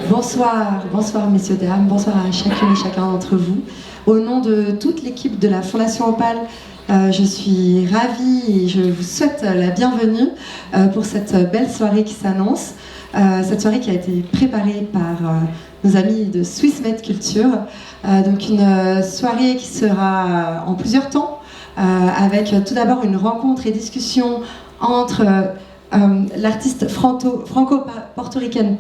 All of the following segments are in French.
Bonsoir, bonsoir messieurs, dames, bonsoir à chacune et chacun d'entre vous. Au nom de toute l'équipe de la Fondation Opale, je suis ravie et je vous souhaite la bienvenue pour cette belle soirée qui s'annonce. Cette soirée qui a été préparée par nos amis de Swissmed Culture. Donc une soirée qui sera en plusieurs temps, avec tout d'abord une rencontre et discussion entre l'artiste franco-portoricaine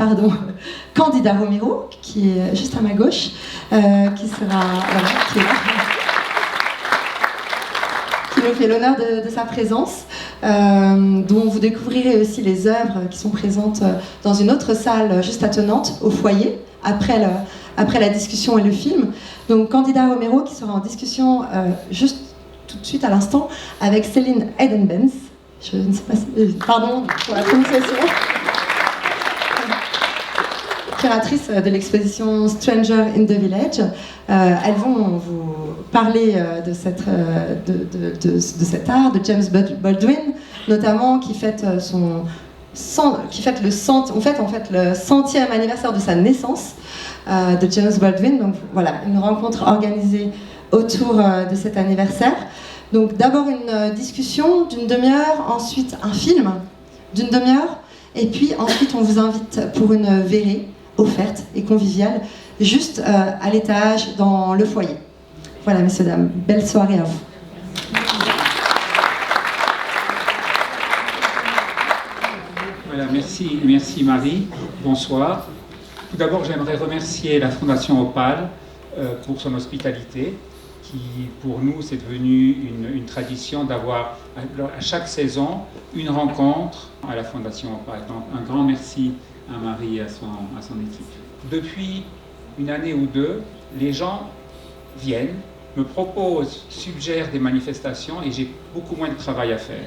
Candida Romero, qui est juste à ma gauche, qui sera qui est là, qui nous fait l'honneur de sa présence, dont vous découvrirez aussi les œuvres qui sont présentes dans une autre salle juste attenante, au foyer, après la discussion et le film. Donc Candida Romero qui sera en discussion juste tout de suite à l'instant avec Céline Hayden-Benz. Je ne sais pas si... Pardon pour la prononciation. Curatrice de l'exposition Stranger in the Village. Elles vont vous parler de cet art, de James Baldwin, notamment qui fête le 100e anniversaire de sa naissance, de James Baldwin. Donc voilà, une rencontre organisée autour de cet anniversaire. Donc d'abord une discussion d'une demi-heure, ensuite un film d'une demi-heure, et puis ensuite on vous invite pour une verrée offerte et conviviale, juste à l'étage dans le foyer. Voilà messieurs, dames, belle soirée à vous. Voilà, merci Marie, bonsoir. Tout d'abord j'aimerais remercier la Fondation Opale pour son hospitalité, qui pour nous c'est devenu une tradition d'avoir à chaque saison une rencontre à la Fondation Opale. Donc un grand merci à Marie et à son équipe. Depuis une année ou deux, les gens viennent, me proposent, suggèrent des manifestations et j'ai beaucoup moins de travail à faire,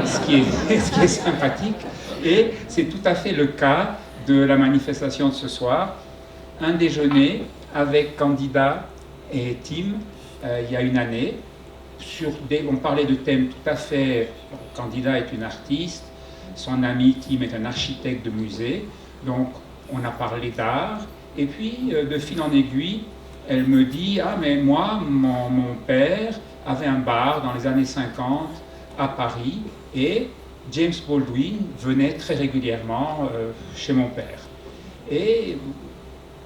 ce qui est sympathique. Et c'est tout à fait le cas de la manifestation de ce soir. Un déjeuner avec Candida et Tim il y a une année. On parlait de thèmes tout à fait... Candida est une artiste, son ami Tim est un architecte de musée, donc on a parlé d'art. Et puis, de fil en aiguille, elle me dit « Ah, mais moi, mon père avait un bar dans les années 50 à Paris, et James Baldwin venait très régulièrement chez mon père. » Et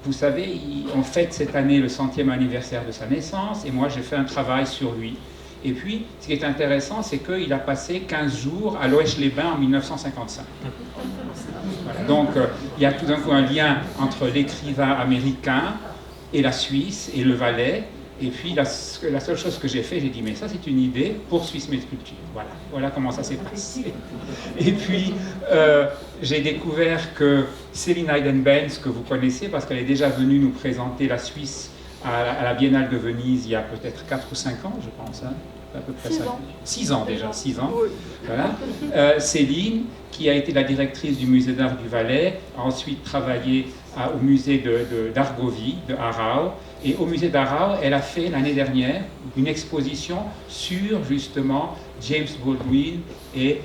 vous savez, on fête cette année le 100e anniversaire de sa naissance, et moi j'ai fait un travail sur lui. Et puis, ce qui est intéressant, c'est qu'il a passé 15 jours à Loèche-les-Bains en 1955. Voilà. Donc, il y a tout d'un coup un lien entre l'écrivain américain et la Suisse et le Valais. Et puis, la seule chose que j'ai fait, j'ai dit, mais ça c'est une idée pour Swissmed Culture. Voilà comment ça s'est passé. Et puis, j'ai découvert que Céline Hayden-Benz, que vous connaissez, parce qu'elle est déjà venue nous présenter la Suisse à la Biennale de Venise il y a peut-être 4 ou 5 ans, je pense. Hein, à peu près 6 ans déjà, 6 ans. Oui. Voilà. Céline, qui a été la directrice du musée d'art du Valais, a ensuite travaillé au musée d'Argovie, de Aarau. Et au musée d'Aarau, elle a fait l'année dernière une exposition sur justement James Baldwin et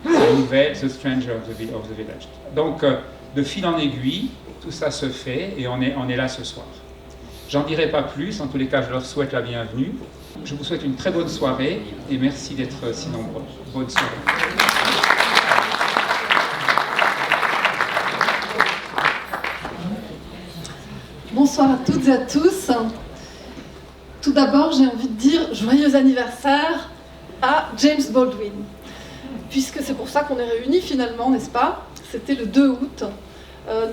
sa nouvelle The Stranger of the Village. Donc, de fil en aiguille, tout ça se fait et on est là ce soir. J'en dirai pas plus, en tous les cas je leur souhaite la bienvenue. Je vous souhaite une très bonne soirée et merci d'être si nombreux. Bonne soirée. Bonsoir à toutes et à tous. Tout d'abord, j'ai envie de dire joyeux anniversaire à James Baldwin, puisque c'est pour ça qu'on est réunis finalement, n'est-ce pas? C'était le 2 août.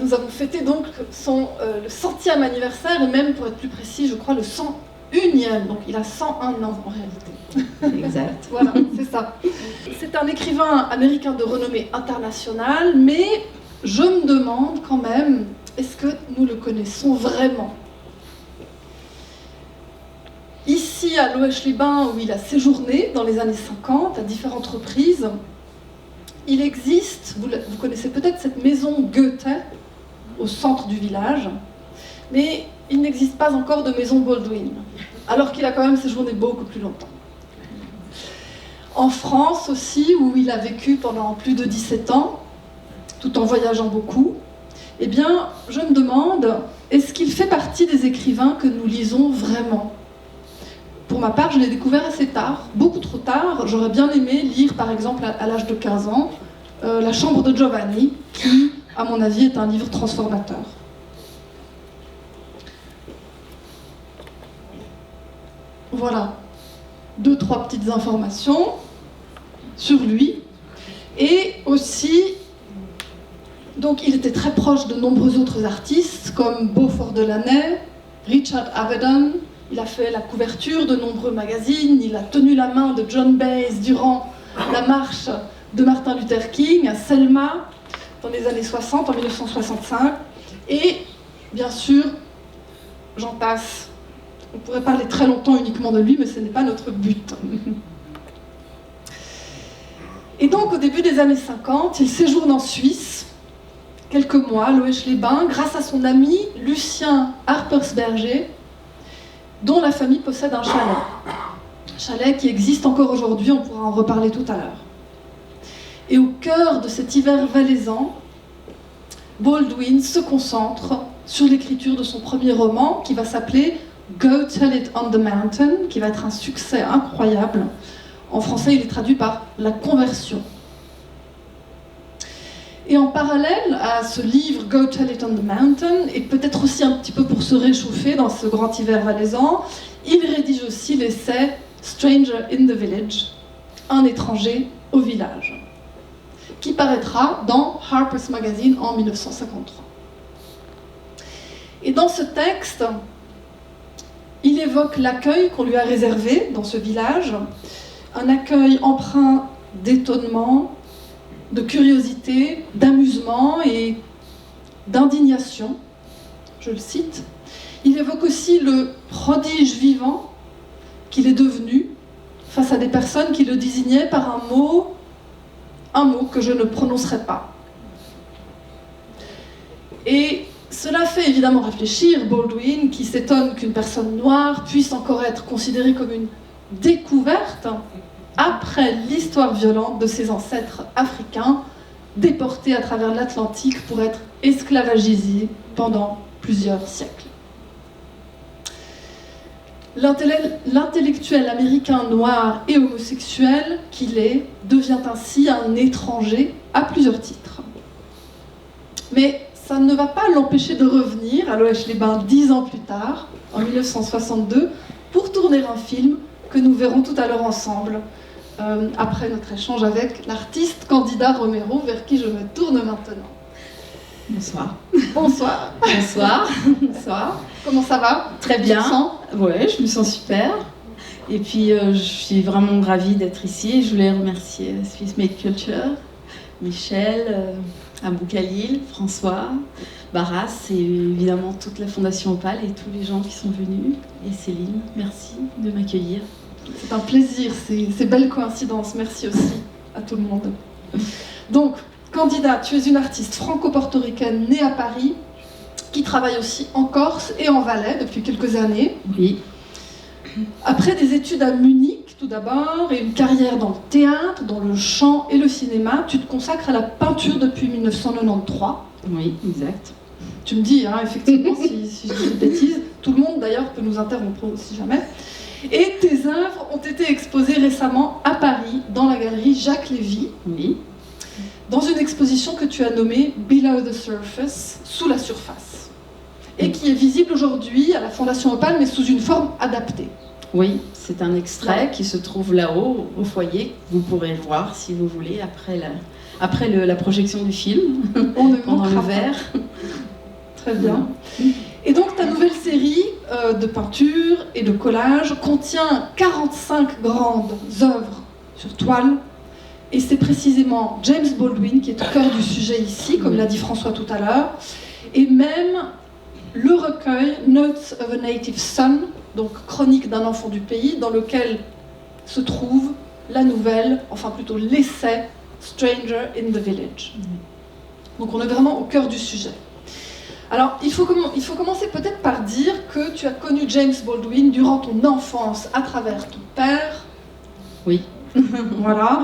Nous avons fêté donc le 100e anniversaire, et même pour être plus précis, je crois le 101e, donc il a 101 ans en réalité. Exact. Voilà, c'est ça. C'est un écrivain américain de renommée internationale, mais je me demande quand même, est-ce que nous le connaissons vraiment? Ici, à Loèche-les-Bains, où il a séjourné dans les années 50, à différentes reprises, il existe, vous connaissez peut-être cette maison Goethe, au centre du village, mais il n'existe pas encore de maison Baldwin, alors qu'il a quand même séjourné beaucoup plus longtemps. En France aussi, où il a vécu pendant plus de 17 ans, tout en voyageant beaucoup, eh bien, je me demande, est-ce qu'il fait partie des écrivains que nous lisons vraiment ? Pour ma part, je l'ai découvert assez tard, beaucoup trop tard. J'aurais bien aimé lire, par exemple, à l'âge de 15 ans, La chambre de Giovanni, qui, à mon avis, est un livre transformateur. Voilà, 2-3 petites informations sur lui. Et aussi, donc, il était très proche de nombreux autres artistes, comme Beaufort Delaney, Richard Avedon. Il a fait la couverture de nombreux magazines, il a tenu la main de John Baez durant la marche de Martin Luther King à Selma, dans les années 60, en 1965. Et, bien sûr, j'en passe. On pourrait parler très longtemps uniquement de lui, mais ce n'est pas notre but. Et donc, au début des années 50, il séjourne en Suisse, quelques mois, à Loèche-les-Bains, grâce à son ami Lucien Harpersberger, dont la famille possède un chalet. Un chalet qui existe encore aujourd'hui, on pourra en reparler tout à l'heure. Et au cœur de cet hiver valaisan, Baldwin se concentre sur l'écriture de son premier roman, qui va s'appeler Go Tell It on the Mountain, qui va être un succès incroyable. En français, il est traduit par La Conversion. Et en parallèle à ce livre Go Tell It on the Mountain, et peut-être aussi un petit peu pour se réchauffer dans ce grand hiver valaisan, il rédige aussi l'essai Stranger in the Village, un étranger au village, qui paraîtra dans Harper's Magazine en 1953. Et dans ce texte, il évoque l'accueil qu'on lui a réservé dans ce village, un accueil empreint d'étonnement, de curiosité, d'amusement et d'indignation, je le cite. Il évoque aussi le prodige vivant qu'il est devenu face à des personnes qui le désignaient par un mot que je ne prononcerai pas. Et cela fait évidemment réfléchir Baldwin, qui s'étonne qu'une personne noire puisse encore être considérée comme une découverte après l'histoire violente de ses ancêtres africains déportés à travers l'Atlantique pour être esclavagisés pendant plusieurs siècles. L'intellectuel américain noir et homosexuel qu'il est devient ainsi un étranger à plusieurs titres. Mais ça ne va pas l'empêcher de revenir à Loèche-les-Bains 10 ans plus tard, en 1962, pour tourner un film que nous verrons tout à l'heure ensemble, après notre échange avec l'artiste Candida Romero, vers qui je me tourne maintenant. Bonsoir. Bonsoir. Bonsoir. Bonsoir. Comment ça va ? Très bien. Tu te sens ? Ouais, je me sens super. Et puis, je suis vraiment ravie d'être ici. Je voulais remercier Swiss Made Culture, Michel, Abou Khalil, François, Barras et évidemment toute la Fondation Opale et tous les gens qui sont venus. Et Céline, merci de m'accueillir. C'est un plaisir, ces belles coïncidences. Merci aussi à tout le monde. Donc, Candida, tu es une artiste franco-portoricaine née à Paris, qui travaille aussi en Corse et en Valais depuis quelques années. Oui. Après des études à Munich, tout d'abord, et une carrière dans le théâtre, dans le chant et le cinéma, tu te consacres à la peinture depuis 1993. Oui, exact. Tu me dis, hein, effectivement, si je dis des bêtises. Tout le monde, d'ailleurs, peut nous interrompre si jamais. Et tes œuvres ont été exposées récemment à Paris, dans la galerie Jacques Lévy, Oui. dans une exposition que tu as nommée Below the Surface, sous la surface, et qui est visible aujourd'hui à la Fondation Opale, mais sous une forme adaptée. Oui, c'est un extrait qui se trouve là-haut, au foyer, que vous pourrez voir si vous voulez, après la projection du film, On ne pendant le manquera pas. verre. Très bien. Et donc ta nouvelle série de peinture et de collage contient 45 grandes œuvres sur toile, et c'est précisément James Baldwin qui est au cœur du sujet ici, comme l'a dit François tout à l'heure, et même le recueil Notes of a Native Son, donc chronique d'un enfant du pays, dans lequel se trouve la nouvelle, enfin plutôt l'essai Stranger in the Village. Donc on est vraiment au cœur du sujet. Alors, il faut commencer peut-être par dire que tu as connu James Baldwin durant ton enfance à travers ton père. Oui. Voilà.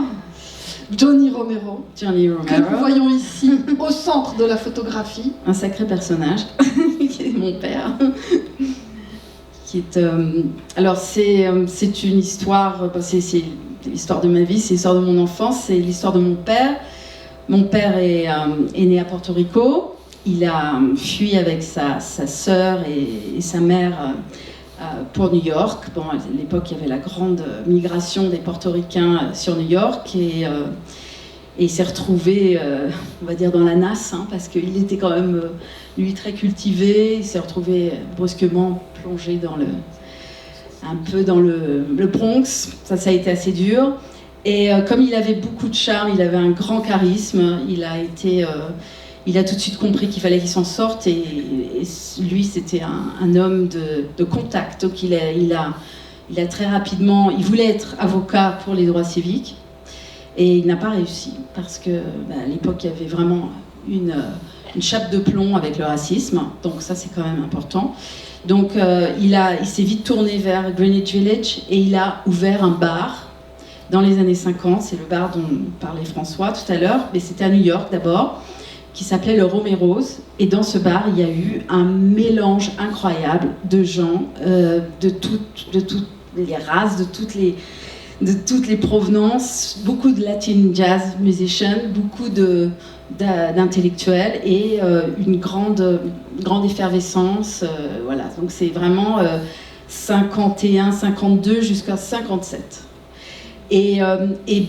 Johnny Romero, Johnny que nous Romero, voyons ici au centre de la photographie. un sacré personnage, qui est mon père. Qui est, alors c'est une histoire, c'est l'histoire de ma vie, c'est l'histoire de mon enfance, c'est l'histoire de mon père. Mon père est né à Porto Rico. Il a fui avec sa sœur et sa mère pour New York. Bon, à l'époque, il y avait la grande migration des portoricains sur New York et il s'est retrouvé, on va dire, dans la nasse, hein, parce qu'il était quand même, lui, très cultivé. Il s'est retrouvé brusquement plongé un peu dans le Bronx. Ça a été assez dur. Et comme il avait beaucoup de charme, il avait un grand charisme, il a tout de suite compris qu'il fallait qu'il s'en sorte. Et lui, c'était un homme de contact. Donc il a très rapidement, il voulait être avocat pour les droits civiques. Et il n'a pas réussi, parce que à l'époque, il y avait vraiment une chape de plomb avec le racisme. Donc ça, c'est quand même important. Donc il s'est vite tourné vers Greenwich Village et il a ouvert un bar dans les années 50. C'est le bar dont parlait François tout à l'heure, mais c'était à New York d'abord, qui s'appelait le Romero's. Et dans ce bar, il y a eu un mélange incroyable de gens de toutes les races, de toutes les provenances, beaucoup de Latin jazz musicians, beaucoup d'intellectuels et une grande effervescence. Voilà. Donc c'est vraiment 51, 52 jusqu'à 57. Et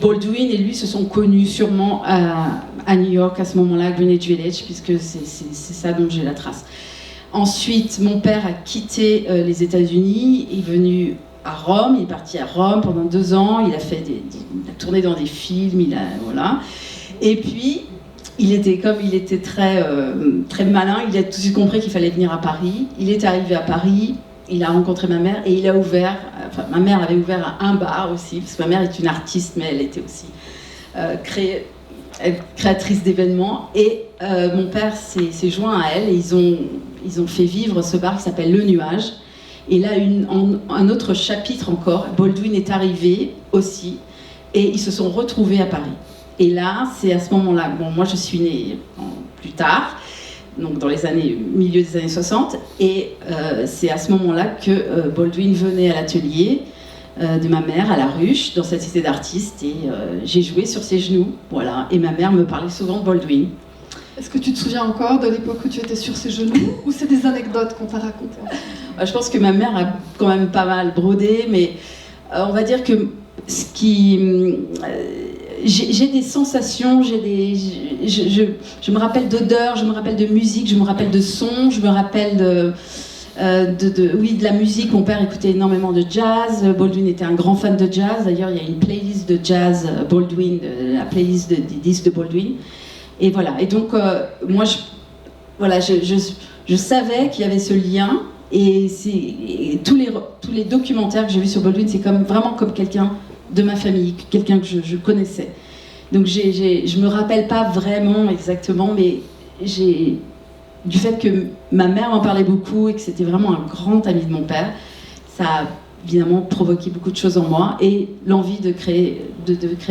Baldwin et lui se sont connus sûrement à New York à ce moment-là, à Greenwich Village, puisque c'est ça dont j'ai la trace. Ensuite, mon père a quitté les États-Unis, il est venu à Rome, il est parti à Rome pendant 2 ans, il a tourné dans des films, voilà. Et puis, il était très, très malin, il a tout de suite compris qu'il fallait venir à Paris. Il est arrivé à Paris, il a rencontré ma mère et il a ouvert, ma mère avait ouvert un bar aussi, parce que ma mère est une artiste, mais elle était aussi créatrice d'événements. Et mon père s'est joint à elle et ils ont fait vivre ce bar qui s'appelle Le Nuage. Et là, un autre chapitre encore, Baldwin est arrivé aussi et ils se sont retrouvés à Paris. Et là, c'est à ce moment-là, bon, moi je suis née plus tard, donc dans milieu des années 60, et c'est à ce moment-là que Baldwin venait à l'atelier de ma mère, à La Ruche, dans cette cité d'artistes, et j'ai joué sur ses genoux, voilà, et ma mère me parlait souvent de Baldwin. Est-ce que tu te souviens encore de l'époque où tu étais sur ses genoux, ou c'est des anecdotes qu'on t'a racontées? Je pense que ma mère a quand même pas mal brodé, mais on va dire que j'ai des sensations, je me rappelle d'odeurs, je me rappelle de musique, je me rappelle de sons, je me rappelle de la musique. Mon père écoutait énormément de jazz, Baldwin était un grand fan de jazz, d'ailleurs il y a une playlist de jazz Baldwin, la playlist des disques de Baldwin, et voilà, et donc moi je savais qu'il y avait ce lien, et tous les documentaires que j'ai vus sur Baldwin, c'est vraiment comme quelqu'un de ma famille, quelqu'un que je connaissais. Donc je me rappelle pas vraiment exactement, mais du fait que ma mère m'en parlait beaucoup et que c'était vraiment un grand ami de mon père, ça a évidemment provoqué beaucoup de choses en moi, et l'envie de créer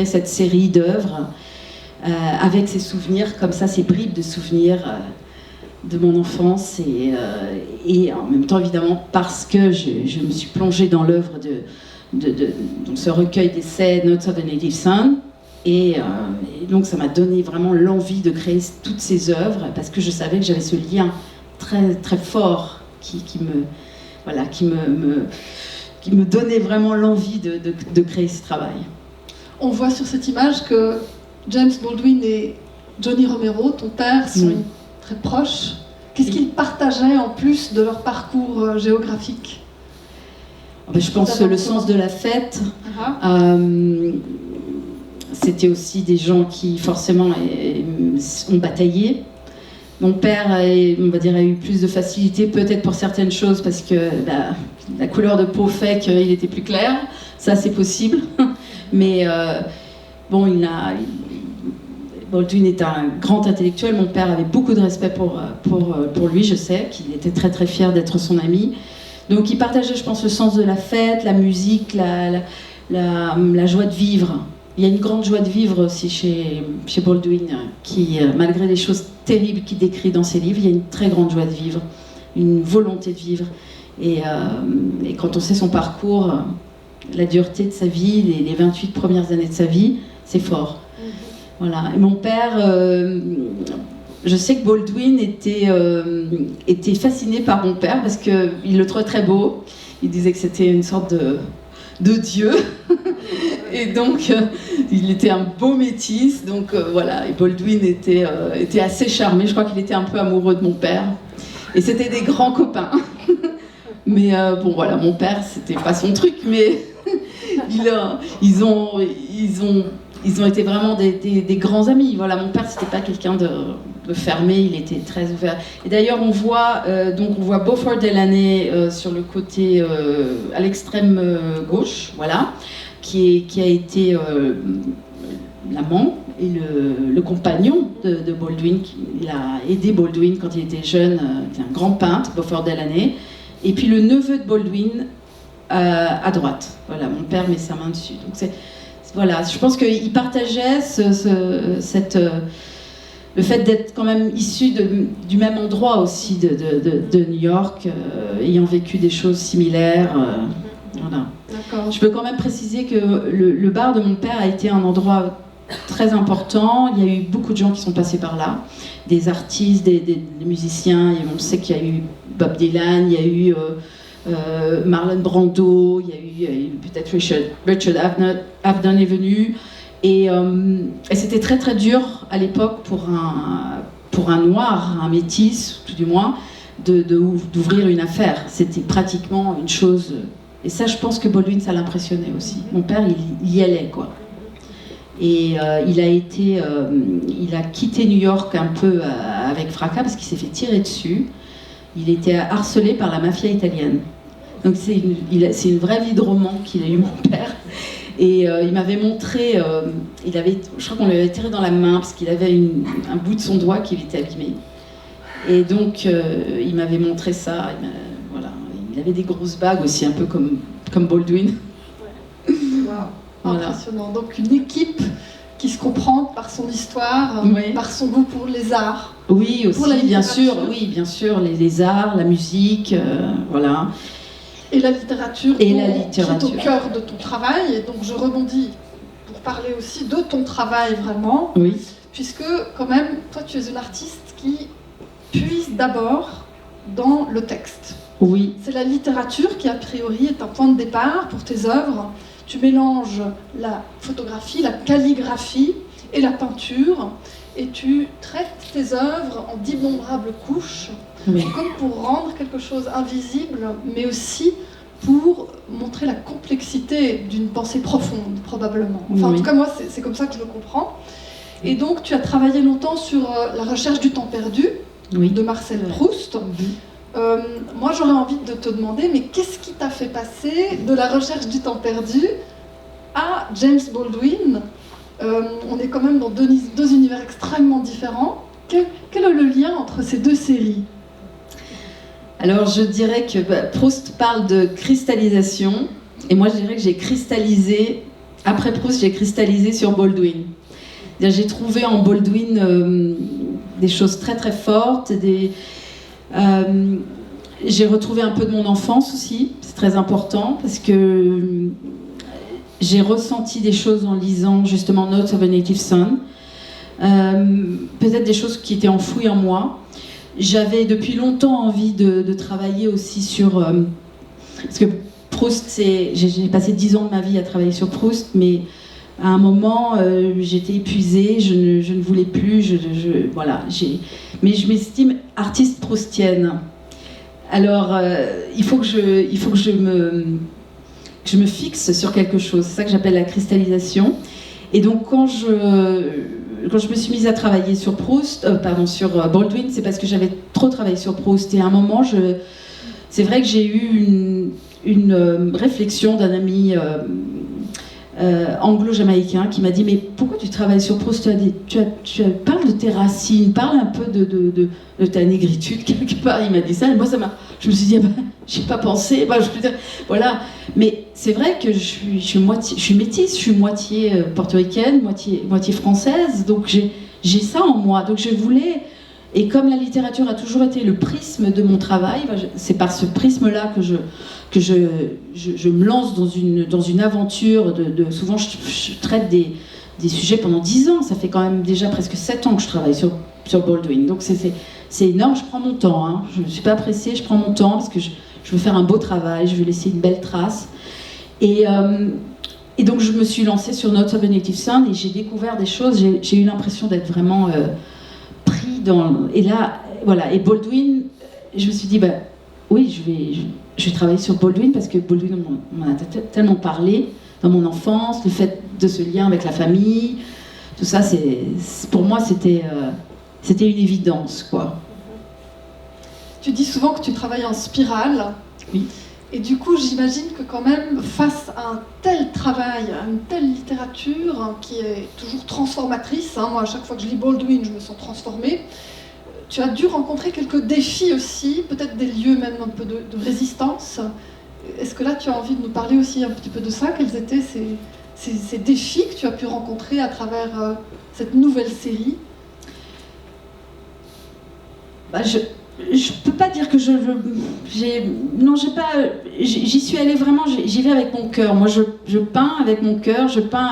cette série d'œuvres avec ces souvenirs comme ça, ces bribes de souvenirs de mon enfance, et en même temps évidemment parce que je me suis plongée dans l'œuvre donc ce recueil d'essais Notes of the Native Son, et donc ça m'a donné vraiment l'envie de créer toutes ces œuvres, parce que je savais que j'avais ce lien très très fort qui me donnait vraiment l'envie de créer ce travail. On voit sur cette image que James Baldwin et Johnny Romero, ton père, sont très proches. Qu'est-ce qu'ils partageaient en plus de leur parcours géographique? Je pense le sens de la fête. C'était aussi des gens qui forcément ont bataillé. Mon père, on va dire, a eu plus de facilité peut-être pour certaines choses parce que la couleur de peau fait qu'il était plus clair. Ça, c'est possible. Mais bon, Baldwin est un grand intellectuel. Mon père avait beaucoup de respect pour lui. Je sais qu'il était très très fier d'être son ami. Donc il partageait, je pense, le sens de la fête, la musique, la joie de vivre. il y a une grande joie de vivre aussi chez Baldwin, qui, malgré les choses terribles qu'il décrit dans ses livres, il y a une très grande joie de vivre, une volonté de vivre. Et quand on sait son parcours, la dureté de sa vie, les 28 premières années de sa vie, c'est fort. Voilà. Et mon père, je sais que Baldwin était fasciné par mon père parce qu'il le trouvait très beau. Il disait que c'était une sorte de dieu. Et donc, il était un beau métis. Donc voilà, et Baldwin était assez charmé. Je crois qu'il était un peu amoureux de mon père. Et c'était des grands copains. Mais bon, voilà, mon père, c'était pas son truc, mais ils ont été vraiment des grands amis. Voilà, mon père, c'était pas quelqu'un de fermé, il était très ouvert. Et d'ailleurs, on voit Beaufort Delaney sur le côté à l'extrême gauche, voilà, qui a été l'amant et le compagnon de Baldwin. Il a aidé Baldwin quand il était jeune, c'est un grand peintre, Beaufort Delaney. Et puis le neveu de Baldwin à droite. Voilà, mon père met sa main dessus. Donc voilà, je pense qu'il partageait le fait d'être quand même issu du même endroit aussi de New York, ayant vécu des choses similaires. Voilà. D'accord. Je peux quand même préciser que le bar de mon père a été un endroit très important. Il y a eu beaucoup de gens qui sont passés par là, des artistes, des musiciens. On sait qu'il y a eu Bob Dylan, il y a eu Marlon Brando, il y a eu peut-être Richard Avedon est venu. Et c'était très très dur à l'époque pour un noir, un métis, tout du moins, d'ouvrir une affaire. C'était pratiquement une chose. Et ça, je pense que Baldwin, ça l'impressionnait aussi. Mon père, il y allait, quoi. Et il a quitté New York un peu avec fracas parce qu'il s'est fait tirer dessus. Il était harcelé par la mafia italienne. Donc c'est une vraie vie de roman qu'il a eu, mon père. Et il m'avait montré, je crois qu'on lui avait tiré dans la main parce qu'il avait un bout de son doigt qui lui était abîmé. Et donc il m'avait montré ça. Voilà. Il avait des grosses bagues aussi, un peu comme Baldwin. Ouais. Wow. Impressionnant. Donc une équipe qui se comprend par son histoire, oui. Par son goût pour les arts. Oui, aussi, bien sûr. Oui, bien sûr, les arts, la musique, voilà. Et la littérature, qui est au cœur de ton travail. Et donc je rebondis pour parler aussi de ton travail vraiment. Oui. Puisque quand même, toi tu es une artiste qui puise d'abord dans le texte. Oui. C'est la littérature qui a priori est un point de départ pour tes œuvres. Tu mélanges la photographie, la calligraphie et la peinture. Et tu traites tes œuvres en d'innombrables couches, oui. Comme pour rendre quelque chose invisible, mais aussi pour montrer la complexité d'une pensée profonde, probablement. Enfin, oui. En tout cas, moi, c'est comme ça que je le comprends. Et donc, tu as travaillé longtemps sur La recherche du temps perdu, oui. de Marcel Proust. Moi, j'aurais envie de te demander, mais qu'est-ce qui t'a fait passer de La recherche du temps perdu à James Baldwin? On est quand même dans deux univers extrêmement différents. Quel est le lien entre ces deux séries? Alors je dirais que Proust parle de cristallisation, et moi je dirais que j'ai cristallisé, après Proust j'ai cristallisé sur Baldwin. J'ai trouvé en Baldwin des choses très très fortes, j'ai retrouvé un peu de mon enfance aussi, c'est très important, parce que j'ai ressenti des choses en lisant justement Notes of a Native Son, peut-être des choses qui étaient enfouies en moi. J'avais depuis longtemps envie de travailler aussi sur... parce que Proust, j'ai passé 10 ans de ma vie à travailler sur Proust, mais à un moment, j'étais épuisée, je ne voulais plus, voilà. Mais je m'estime artiste proustienne. Alors, il faut que je me fixe sur quelque chose. C'est ça que j'appelle la cristallisation. Et donc, quand je me suis mise à travailler sur sur Baldwin, c'est parce que j'avais trop travaillé sur Proust. Et à un moment, c'est vrai que j'ai eu une réflexion d'un ami anglo-jamaïcain qui m'a dit mais pourquoi tu travailles sur Proust, parle de tes racines, parle un peu de ta négritude quelque part. Il m'a dit ça et moi je me suis dit j'ai pas pensé, je veux dire, voilà. Mais c'est vrai que je suis métisse, je suis moitié portoricaine, moitié française, donc j'ai ça en moi, donc je voulais. Et comme la littérature a toujours été le prisme de mon travail, c'est par ce prisme-là que je me lance dans une aventure. Souvent, je traite des sujets pendant 10 ans. Ça fait quand même déjà presque 7 ans que je travaille sur Baldwin. Donc c'est énorme, je prends mon temps. Hein. Je ne suis pas pressée, je prends mon temps parce que je veux faire un beau travail, je veux laisser une belle trace. Et donc je me suis lancée sur Notes of a Native Son et j'ai découvert des choses. J'ai eu l'impression d'être vraiment... et là, voilà, et Baldwin, je me suis dit, oui, je vais travailler sur Baldwin parce que Baldwin, on m'en a tellement parlé dans mon enfance, le fait de ce lien avec la famille, tout ça, pour moi, c'était une évidence, quoi. Tu dis souvent que tu travailles en spirale. Oui. Et du coup, j'imagine que quand même, face à un tel travail, à une telle littérature qui est toujours transformatrice, moi, à chaque fois que je lis Baldwin, je me sens transformée, tu as dû rencontrer quelques défis aussi, peut-être des lieux même un peu de résistance. Est-ce que là, tu as envie de nous parler aussi un petit peu de ça? Quels étaient ces défis que tu as pu rencontrer à travers cette nouvelle série? Je peux pas dire que j'y suis allée vraiment, j'y vais avec mon cœur. Moi, je peins avec mon cœur, je peins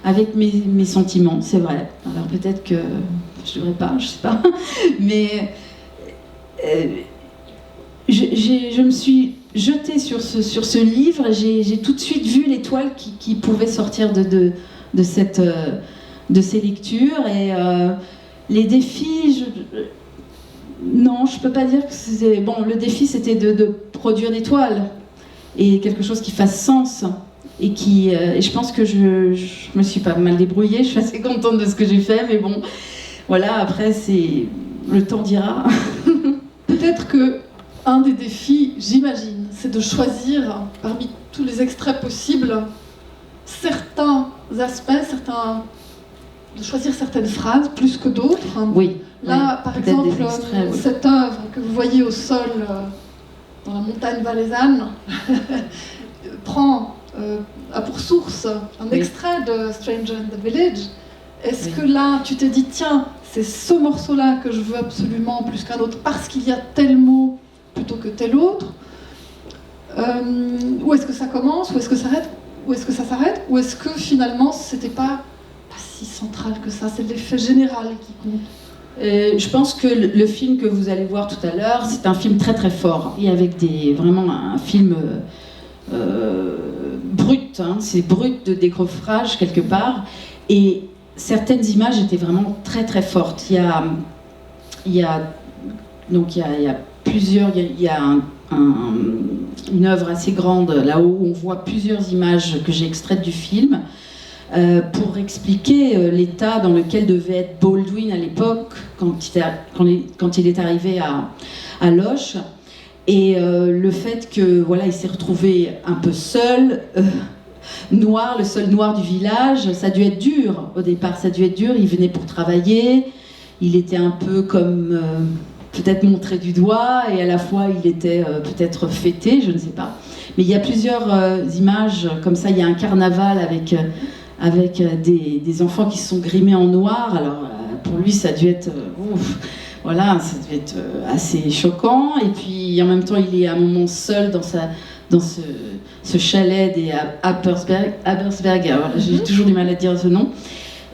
avec mes sentiments, c'est vrai. Alors peut-être que je devrais pas, je sais pas. Mais je me suis jetée sur ce livre, j'ai tout de suite vu l'étoile qui pouvait sortir de ces lectures. Et les défis... Non, je peux pas dire que c'était... Bon, le défi, c'était de produire des toiles et quelque chose qui fasse sens et je pense que je me suis pas mal débrouillée, je suis assez contente de ce que j'ai fait, mais bon, voilà, après, le temps dira. Peut-être que un des défis, j'imagine, c'est de choisir parmi tous les extraits possibles certains aspects, de choisir certaines phrases plus que d'autres. Oui. Là, par exemple, cette œuvre que vous voyez au sol dans la montagne valaisanne prend pour source un extrait de Stranger in the Village. Est-ce que là, tu t'es dit, tiens, c'est ce morceau-là que je veux absolument plus qu'un autre parce qu'il y a tel mot plutôt que tel autre? Où est-ce que ça commence? Où est-ce que ça s'arrête? Ou est-ce que finalement, c'était pas si central que ça? C'est l'effet général qui compte. Je pense que le film que vous allez voir tout à l'heure, c'est un film très très fort et avec vraiment un film brut, c'est brut de décoffrage quelque part, et certaines images étaient vraiment très très fortes. Il y a une œuvre assez grande là-haut où on voit plusieurs images que j'ai extraites du film. Pour expliquer l'état dans lequel devait être Baldwin à l'époque, quand il est arrivé à Loches, et le fait que voilà, il s'est retrouvé un peu seul, noir, le seul noir du village. Ça a dû être dur au départ, il venait pour travailler, il était un peu comme peut-être montré du doigt, et à la fois il était peut-être fêté, je ne sais pas. Mais il y a plusieurs images comme ça. Il y a un carnaval avec des enfants qui se sont grimés en noir. Alors pour lui ça a dû être voilà, ça devait être assez choquant. Et puis en même temps il est à un moment seul dans ce chalet des Abersberg. Voilà, j'ai toujours du mal à dire ce nom.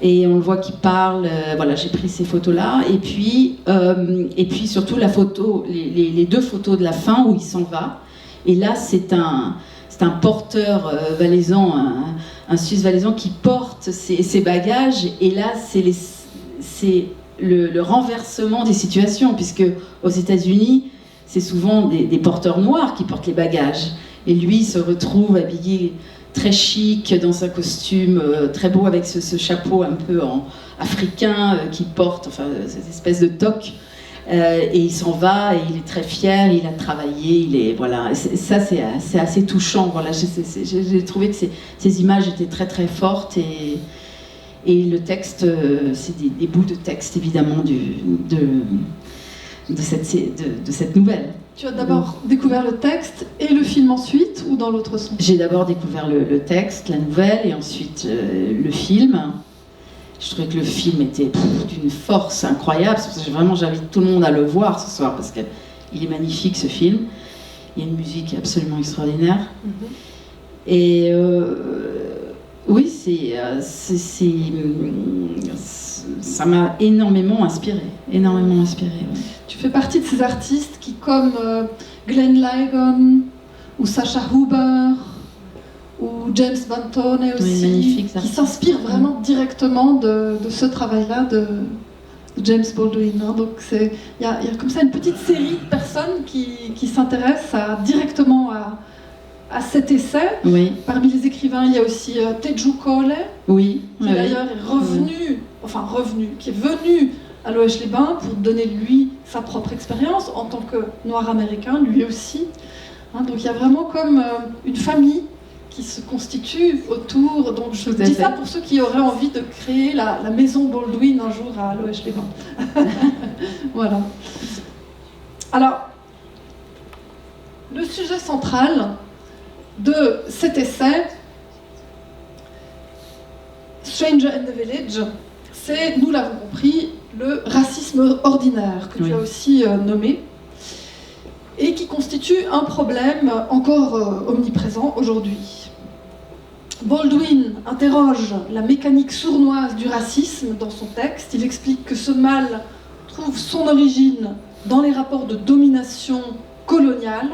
Et on le voit qu'il parle. Voilà, j'ai pris ces photos-là. Et puis surtout la photo, les deux photos de la fin où il s'en va. Et là c'est un porteur valaisan, un Suisse valaisan qui porte ses bagages, et là c'est le renversement des situations, puisque aux États-Unis c'est souvent des porteurs noirs qui portent les bagages, et lui se retrouve habillé très chic dans un costume très beau avec ce chapeau un peu africain qu'il porte, enfin cette espèce de toque Et il s'en va et il est très fier, il a travaillé, voilà. Ça c'est assez touchant. Voilà, j'ai trouvé que ces images étaient très très fortes et le texte, c'est des bouts de texte évidemment de cette nouvelle. Tu as d'abord découvert le texte et le film ensuite, ou dans l'autre sens? J'ai d'abord découvert le texte, la nouvelle, et ensuite le film. Je trouvais que le film était d'une force incroyable. C'est pour ça que vraiment j'invite tout le monde à le voir ce soir, parce qu'il est magnifique ce film. Il y a une musique absolument extraordinaire. Et oui, ça m'a énormément inspirée. Énormément inspirée. Ouais. Tu fais partie de ces artistes qui, comme Glenn Ligon ou Sacha Huber ou James Bantone aussi, qui s'inspirent vraiment directement de ce travail-là de James Baldwin. Hein. Donc il y a comme ça une petite série de personnes qui s'intéressent directement à cet essai. Oui. Parmi les écrivains, il y a aussi Teju Cole, qui d'ailleurs est qui est venu à l'Oesch-les-Bains pour donner lui sa propre expérience en tant que noir américain, lui aussi. Hein, donc il y a vraiment comme une famille qui se constitue autour. Donc je dis ça pour ceux qui auraient envie de créer la maison Baldwin un jour à l'Oesch-les-Bains. Voilà. Alors, le sujet central de cet essai, Stranger in the Village, c'est, nous l'avons compris, le racisme ordinaire, que tu as aussi nommé, et qui constitue un problème encore omniprésent aujourd'hui. Baldwin interroge la mécanique sournoise du racisme dans son texte. Il explique que ce mal trouve son origine dans les rapports de domination coloniale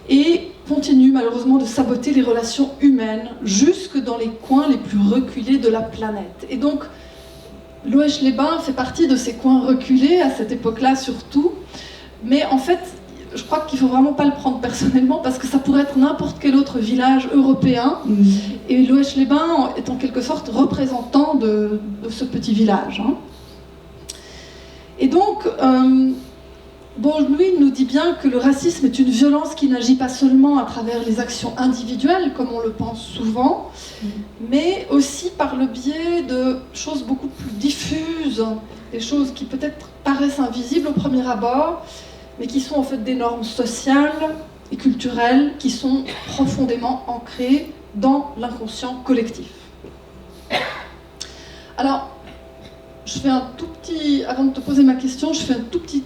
et continue malheureusement de saboter les relations humaines jusque dans les coins les plus reculés de la planète. Et donc, l'Oesch-les-Bains fait partie de ces coins reculés, à cette époque-là surtout, mais en fait, je crois qu'il ne faut vraiment pas le prendre personnellement, parce que ça pourrait être n'importe quel autre village européen, et l'Oesch-les-Bains est en quelque sorte représentant de ce petit village. Hein. Et donc, Baldwin nous dit bien que le racisme est une violence qui n'agit pas seulement à travers les actions individuelles, comme on le pense souvent, mais aussi par le biais de choses beaucoup plus diffuses, des choses qui peut-être paraissent invisibles au premier abord, mais qui sont en fait des normes sociales et culturelles qui sont profondément ancrées dans l'inconscient collectif. Alors, avant de te poser ma question, je fais un tout petit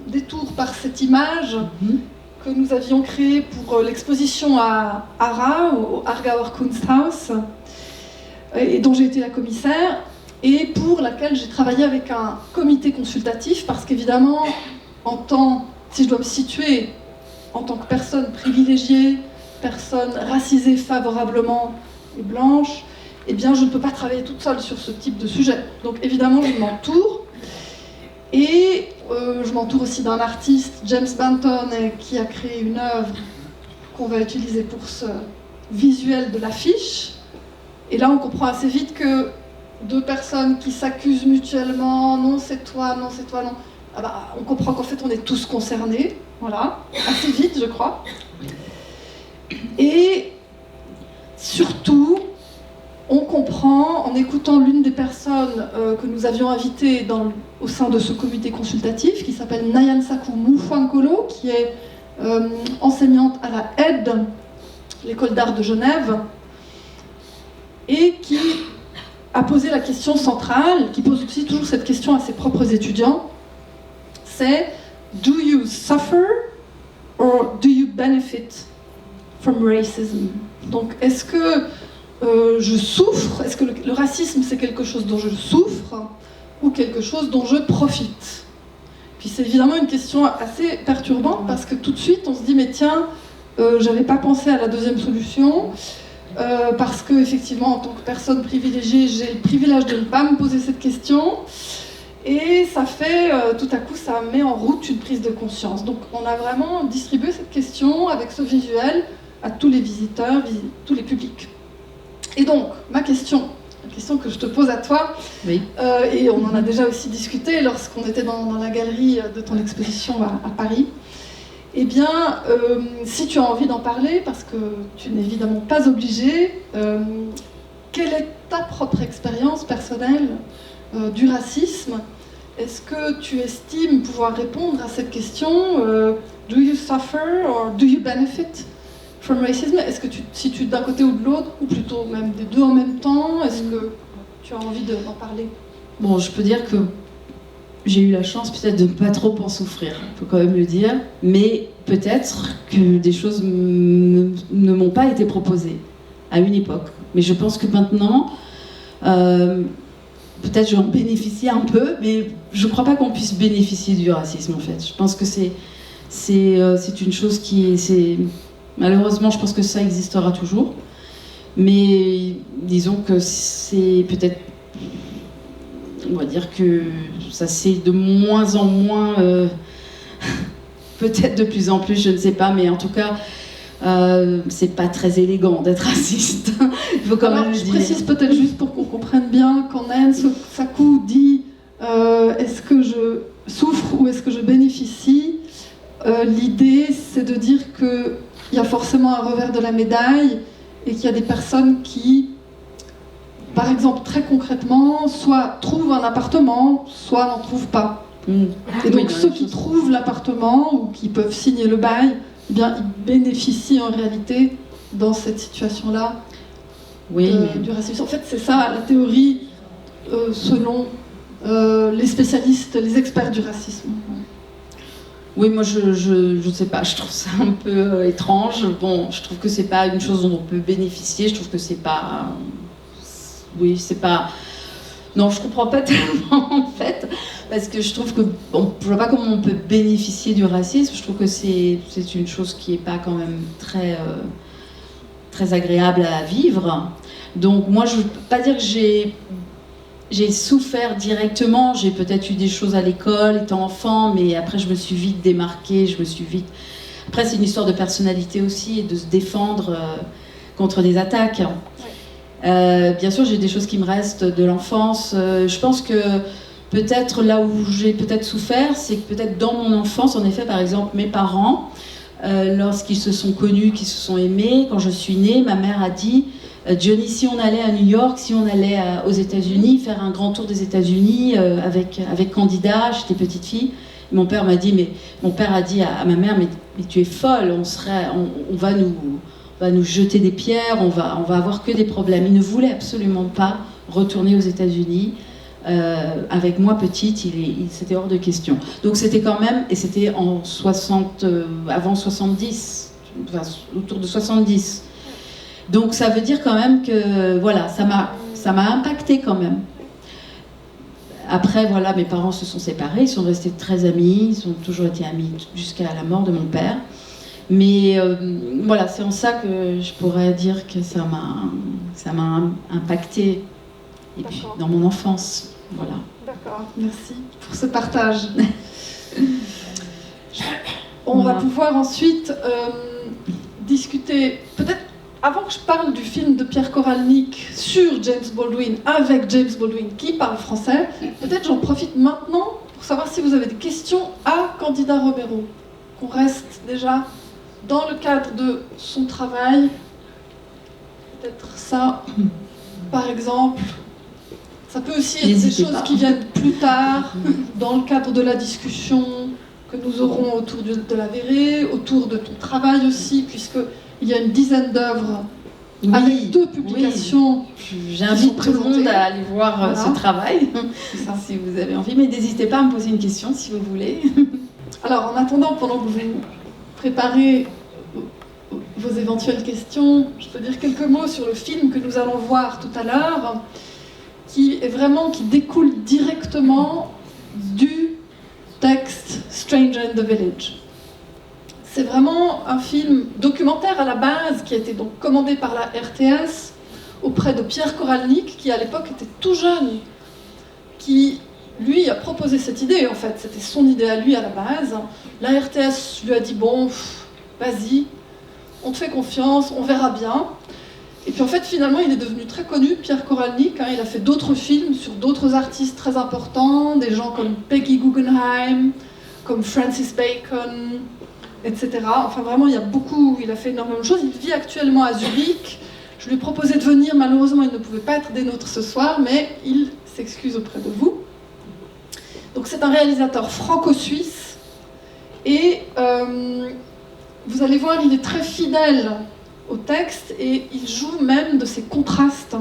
détour par cette image que nous avions créée pour l'exposition à Ara, au Aargauer Kunsthaus, et dont j'ai été la commissaire, et pour laquelle j'ai travaillé avec un comité consultatif, parce qu'évidemment, si je dois me situer en tant que personne privilégiée, personne racisée favorablement et blanche, eh bien je ne peux pas travailler toute seule sur ce type de sujet. Donc évidemment, je m'entoure. Et je m'entoure aussi d'un artiste, James Bantone, qui a créé une œuvre qu'on va utiliser pour ce visuel de l'affiche. Et là, on comprend assez vite que deux personnes qui s'accusent mutuellement, non c'est toi, non c'est toi, non, on comprend qu'en fait on est tous concernés, voilà, assez vite je crois. Et surtout, on comprend, en écoutant l'une des personnes que nous avions invitées au sein de ce comité consultatif, qui s'appelle Nyansaku Mufwankolo, qui est enseignante à la ED, l'école d'art de Genève, et qui a posé la question centrale, qui pose aussi toujours cette question à ses propres étudiants, c'est « Do you suffer or do you benefit from racism ?» Donc, est-ce que je souffre? Est-ce que le racisme, c'est quelque chose dont je souffre ou quelque chose dont je profite? Puis c'est évidemment une question assez perturbante, parce que tout de suite, on se dit « Mais tiens, j'avais pas pensé à la deuxième solution. » Parce que effectivement, en tant que personne privilégiée, j'ai le privilège de ne pas me poser cette question, et ça fait tout à coup, ça met en route une prise de conscience. Donc, on a vraiment distribué cette question avec ce visuel à tous les visiteurs, tous les publics. Et donc, ma question la question que je te pose à toi. Oui. Et on en a déjà aussi discuté lorsqu'on était dans la galerie de ton exposition à Paris. Eh bien, si tu as envie d'en parler, parce que tu n'es évidemment pas obligé, quelle est ta propre expérience personnelle du racisme? Est-ce que tu estimes pouvoir répondre à cette question do you suffer or do you benefit from racism? Est-ce que tu te situes d'un côté ou de l'autre, ou plutôt même des deux en même temps? Est-ce que tu as envie d'en parler? Bon, je peux dire que j'ai eu la chance peut-être de ne pas trop en souffrir, il faut quand même le dire, mais peut-être que des choses ne m'ont pas été proposées à une époque. Mais je pense que maintenant, peut-être je vais en bénéficier un peu, mais je ne crois pas qu'on puisse bénéficier du racisme en fait. Je pense que c'est une chose qui est... Malheureusement, je pense que ça existera toujours, mais disons que c'est peut-être... On va dire que ça c'est de moins en moins, peut-être de plus en plus, je ne sais pas, mais en tout cas, c'est pas très élégant d'être raciste. Il faut quand même le dire. Je précise peut-être juste pour qu'on comprenne bien, quand Naen Sakou dit est-ce que je souffre ou est-ce que je bénéficie, l'idée c'est de dire qu'il y a forcément un revers de la médaille et qu'il y a des personnes qui, par exemple, très concrètement, soit trouvent un appartement, soit n'en trouvent pas. Et donc ceux qui trouvent l'appartement ou qui peuvent signer le bail, eh bien, ils bénéficient en réalité dans cette situation-là du racisme. En fait, c'est ça la théorie selon les spécialistes, les experts du racisme. Oui, moi je sais pas, je trouve ça un peu étrange. Bon, je trouve que c'est pas une chose dont on peut bénéficier, je trouve que c'est pas... Oui, c'est pas... Non, je comprends pas tellement en fait, parce que je trouve que... Bon, je vois pas comment on peut bénéficier du racisme, je trouve que c'est une chose qui est pas quand même très, très agréable à vivre. Donc moi, je veux pas dire que j'ai souffert directement, j'ai peut-être eu des choses à l'école étant enfant, mais après je me suis vite démarquée, Après c'est une histoire de personnalité aussi, et de se défendre contre des attaques. Bien sûr, j'ai des choses qui me restent de l'enfance. Je pense que peut-être là où j'ai peut-être souffert, c'est que peut-être dans mon enfance, en effet, par exemple, mes parents, lorsqu'ils se sont connus, qu'ils se sont aimés, quand je suis née, ma mère a dit Johnny, si on allait à New York, si on allait aux États-Unis, faire un grand tour des États-Unis avec Candida, j'étais petite fille. Mon père a dit à ma mère, mais tu es folle, on va nous jeter des pierres, on va avoir que des problèmes. Il ne voulait absolument pas retourner aux États-Unis. Avec moi petite, c'était hors de question. Donc c'était quand même, et c'était en avant 70, enfin, autour de 70. Donc ça veut dire quand même que voilà, ça m'a impacté quand même. Après voilà, mes parents se sont séparés, ils sont restés très amis, ils ont toujours été amis jusqu'à la mort de mon père. Mais voilà, c'est en ça que je pourrais dire que ça m'a impacté. Et puis dans mon enfance, voilà. D'accord, merci pour ce partage. On va pouvoir ensuite discuter, peut-être avant que je parle du film de Pierre Koralnik sur James Baldwin, avec James Baldwin qui parle français, peut-être j'en profite maintenant pour savoir si vous avez des questions à Candida Romero. Qu'on reste déjà dans le cadre de son travail, peut-être ça, par exemple. Ça peut aussi être des choses qui viennent plus tard, dans le cadre de la discussion que nous aurons autour de la Vérée, autour de ton travail aussi, puisqu'il y a une dizaine d'œuvres avec 2 publications. Oui. J'invite tout le monde à aller voir ce travail, si vous avez envie, mais n'hésitez pas à me poser une question si vous voulez. Alors, en attendant, pendant que vous préparez vos éventuelles questions, je peux dire quelques mots sur le film que nous allons voir tout à l'heure, qui découle directement du texte Stranger in the Village. C'est vraiment un film documentaire à la base qui a été donc commandé par la RTS auprès de Pierre Koralnik, qui à l'époque était tout jeune, qui lui a proposé cette idée en fait, c'était son idée à lui à la base. La RTS lui a dit bon, vas-y, on te fait confiance, on verra bien. Et puis en fait, finalement, il est devenu très connu, Pierre Koralnik. Il a fait d'autres films sur d'autres artistes très importants, des gens comme Peggy Guggenheim, comme Francis Bacon, etc. Enfin, vraiment, il a fait énormément de choses. Il vit actuellement à Zurich. Je lui ai proposé de venir. Malheureusement, il ne pouvait pas être des nôtres ce soir, mais il s'excuse auprès de vous. Donc, c'est un réalisateur franco-suisse. Et vous allez voir, il est très fidèle au texte et il joue même de ces contrastes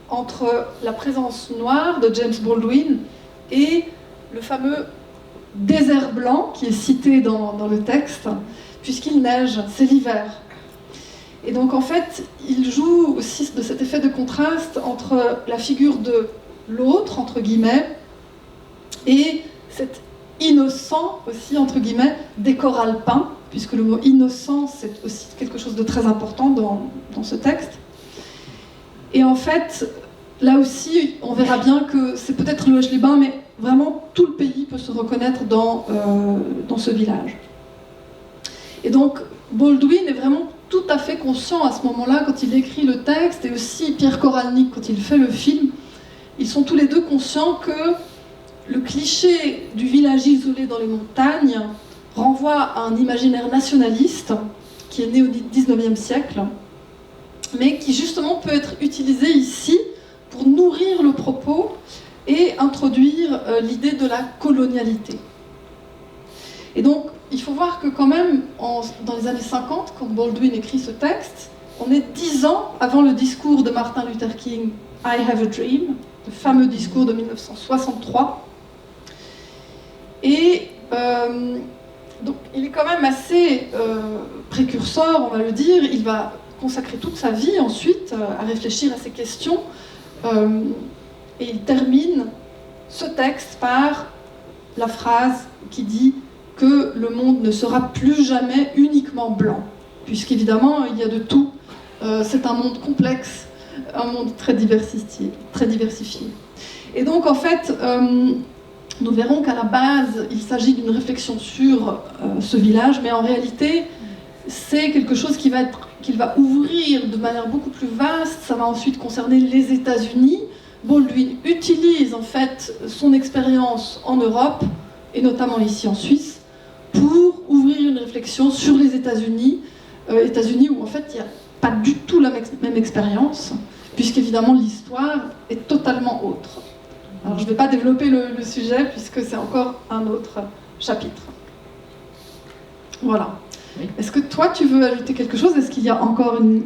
entre la présence noire de James Baldwin et le fameux désert blanc qui est cité dans le texte, puisqu'il neige, c'est l'hiver. Et donc en fait, il joue aussi de cet effet de contraste entre la figure de l'autre, entre guillemets, et cet innocent aussi, entre guillemets, décor alpin, puisque le mot innocent, c'est aussi quelque chose de très important dans ce texte. Et en fait, là aussi, on verra bien que c'est peut-être le Hoche-les-Bains, mais vraiment tout le pays peut se reconnaître dans ce village. Et donc, Baldwin est vraiment tout à fait conscient à ce moment-là, quand il écrit le texte, et aussi Pierre Koralnik, quand il fait le film, ils sont tous les deux conscients que le cliché du village isolé dans les montagnes renvoie à un imaginaire nationaliste qui est né au XIXe siècle, mais qui justement peut être utilisé ici pour nourrir le propos et introduire l'idée de la colonialité. Et donc, il faut voir que quand même, dans les années 50, quand Baldwin écrit ce texte, on est 10 ans avant le discours de Martin Luther King, « I have a dream », le fameux discours de 1963. Et donc, il est quand même assez précurseur, on va le dire. Il va consacrer toute sa vie ensuite à réfléchir à ces questions. Et il termine ce texte par la phrase qui dit que le monde ne sera plus jamais uniquement blanc, puisqu'évidemment, il y a de tout. C'est un monde complexe, un monde très diversifié. Et donc, en fait, nous verrons qu'à la base, il s'agit d'une réflexion sur ce village, mais en réalité, c'est quelque chose qu'il va ouvrir de manière beaucoup plus vaste. Ça va ensuite concerner les États-Unis. Baldwin utilise en fait son expérience en Europe, et notamment ici en Suisse, pour ouvrir une réflexion sur les États-Unis, où en fait il n'y a pas du tout la même expérience, puisqu'évidemment l'histoire est totalement autre. Alors je ne vais pas développer le sujet, puisque c'est encore un autre chapitre. Voilà. Oui. Est-ce que toi tu veux ajouter quelque chose ? Est-ce qu'il y a encore une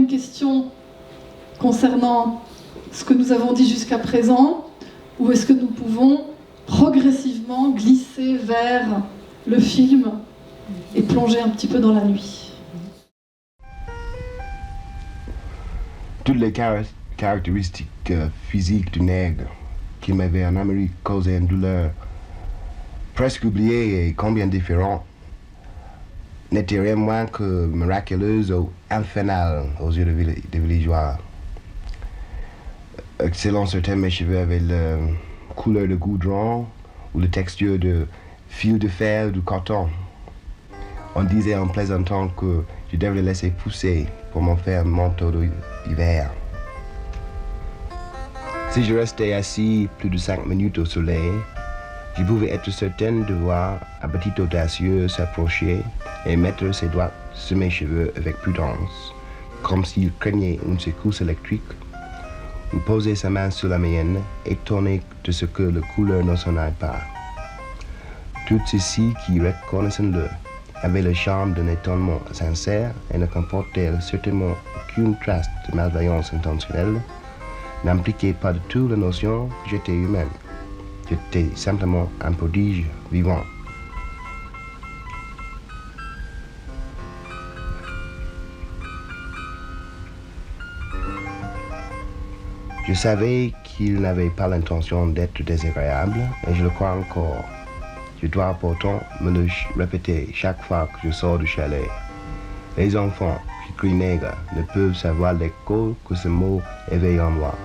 question concernant ce que nous avons dit jusqu'à présent, ou est-ce que nous pouvons progressivement glisser vers le film et plonger un petit peu dans la nuit ? Toutes les caractéristiques physiques du nègre qui m'avait en Amérique causé une douleur presque oubliée et combien différente n'étaient rien moins que miraculeuses ou infernales aux yeux des villageois. Selon certains, mes cheveux avaient la couleur de goudron ou la texture de fil de fer ou de coton. On disait en plaisantant que je devais les laisser pousser pour m'en faire un manteau d'hiver. Si je restais assis plus de 5 minutes au soleil, je pouvais être certaine de voir un petit audacieux s'approcher et mettre ses doigts sur mes cheveux avec prudence, comme s'il craignait une secousse électrique, ou poser sa main sur la mienne, étonné de ce que la couleur ne s'en aille pas. Tout ceci qui, reconnaissons-le, avait le charme d'un étonnement sincère et ne comportait certainement aucune trace de malveillance intentionnelle, n'impliquait pas du tout la notion que j'étais humaine. J'étais simplement un prodige vivant. Je savais qu'il n'avait pas l'intention d'être désagréable, et je le crois encore. Je dois pourtant me le répéter chaque fois que je sors du chalet. Les enfants qui crient nègre ne peuvent savoir l'écho que ce mot éveille en moi.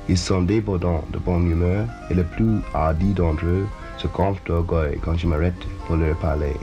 Ils sont débordants de bonne humeur, et le plus hardi d'entre eux se gonfle d'orgueil quand je m'arrête pour leur parler.